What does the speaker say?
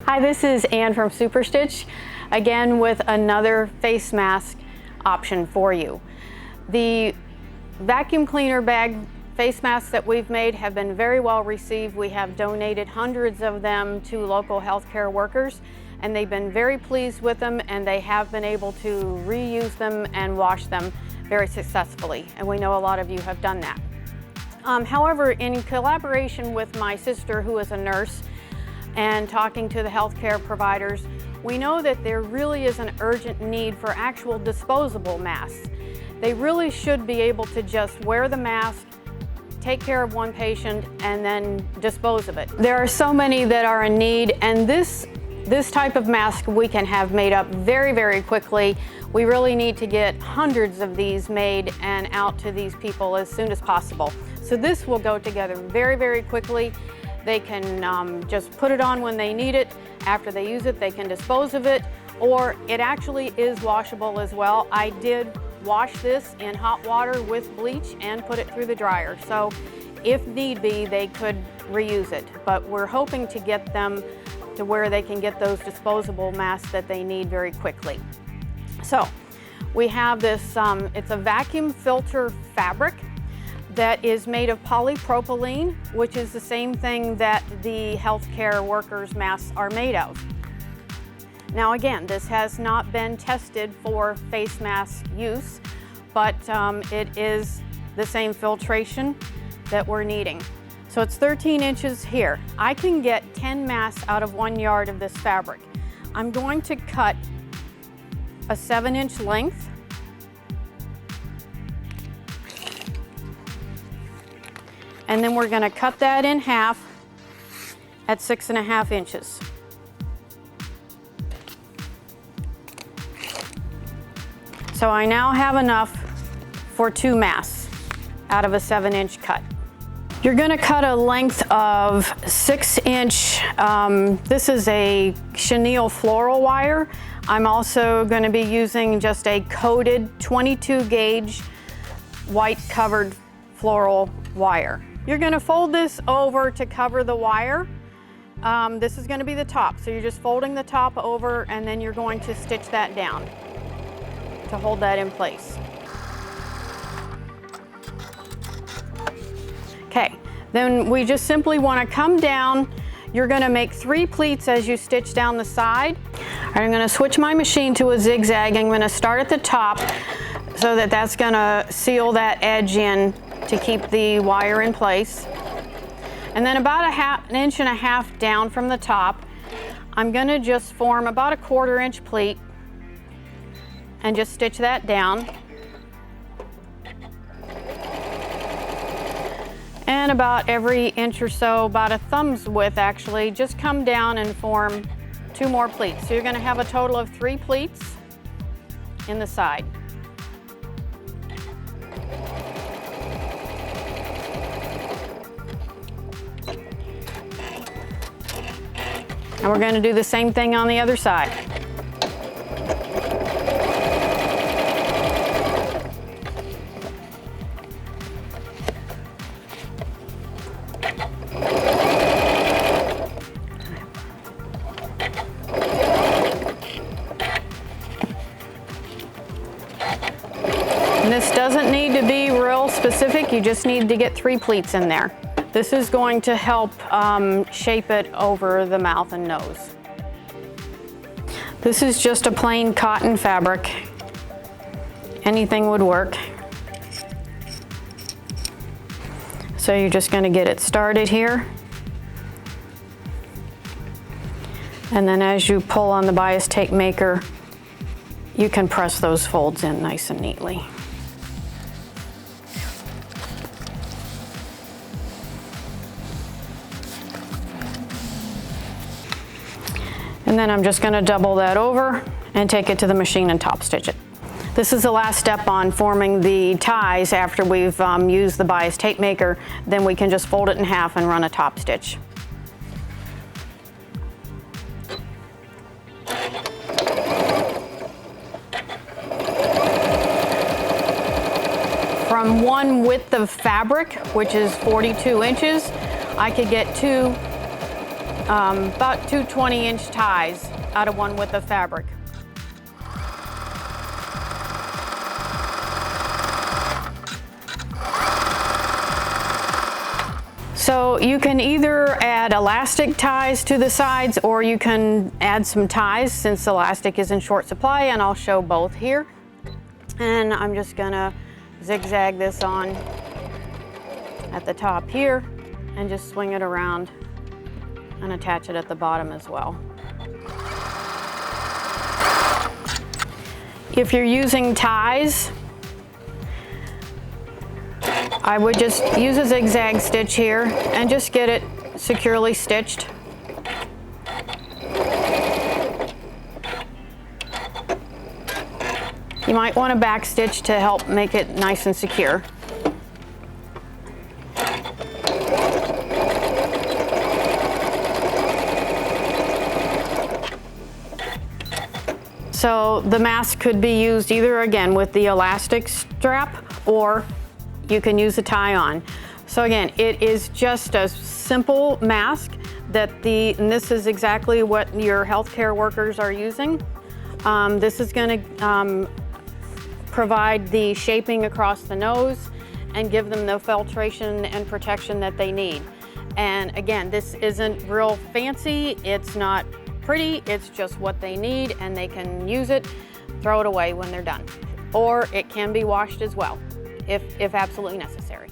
Hi, this is Ann from Superstitch, again with another face mask option for you. The vacuum cleaner bag face masks that we've made have been very well received. We have donated hundreds of them to local healthcare workers, and they've been very pleased with them, and they have been able to reuse them and wash them very successfully, and we know a lot of you have done that. However, in collaboration with my sister, who is a nurse, and talking to the healthcare providers, we know that there really is an urgent need for actual disposable masks. They really should be able to just wear the mask, take care of one patient, and then dispose of it. There are so many that are in need, and this type of mask we can have made up very, very quickly. We really need to get hundreds of these made and out to these people as soon as possible. So this will go together very, very quickly. They can just put it on when they need it. After they use it, they can dispose of it, or it actually is washable as well. I did wash this in hot water with bleach and put it through the dryer. So if need be, they could reuse it, but we're hoping to get them to where they can get those disposable masks that they need very quickly. So we have this, it's a vacuum filter fabric that is made of polypropylene, which is the same thing that the healthcare workers' masks are made of. Now again, this has not been tested for face mask use, but it is the same filtration that we're needing. So it's 13 inches here. I can get 10 masks out of 1 yard of this fabric. I'm going to cut a 7-inch length. And then we're gonna cut that in half at 6.5 inches. So I now have enough for 2 masks out of a 7-inch cut. You're gonna cut a length of 6-inch, this is a chenille floral wire. I'm also gonna be using just a coated 22 gauge white covered floral wire. You're gonna fold this over to cover the wire. This is gonna be the top, so you're just folding the top over, and then you're going to stitch that down to hold that in place. Okay, then we just simply wanna come down. You're gonna make 3 pleats as you stitch down the side. I'm gonna switch my machine to a zigzag. I'm gonna start at the top so that that's gonna seal that edge in to keep the wire in place. And then about an inch and a half down from the top, I'm gonna just form about a 1/4 inch pleat and just stitch that down. And about every inch or so, about a thumb's width actually, just come down and form 2 more pleats. So you're gonna have a total of 3 pleats in the side. And we're gonna do the same thing on the other side. And this doesn't need to be real specific, you just need to get 3 pleats in there. This is going to help shape it over the mouth and nose. This is just a plain cotton fabric. Anything would work. So you're just going to get it started here. And then as you pull on the bias tape maker, you can press those folds in nice and neatly. And then I'm just gonna double that over and take it to the machine and top stitch it. This is the last step on forming the ties after we've used the bias tape maker. Then we can just fold it in half and run a top stitch. From one width of fabric, which is 42 inches, I could get 2 about 2 20-inch ties out of 1 width of fabric. So you can either add elastic ties to the sides, or you can add some ties since elastic is in short supply, and I'll show both here. And I'm just gonna zigzag this on at the top here and just swing it around and attach it at the bottom as well. If you're using ties, I would just use a zigzag stitch here and just get it securely stitched. You might want a back stitch to help make it nice and secure. So the mask could be used either, again, with the elastic strap, or you can use a tie-on. So again, it is just a simple mask and this is exactly what your healthcare workers are using. This is going to provide the shaping across the nose and give them the filtration and protection that they need. And again, this isn't real fancy, it's not pretty, it's just what they need, and they can use it, throw it away when they're done. Or it can be washed as well, if absolutely necessary.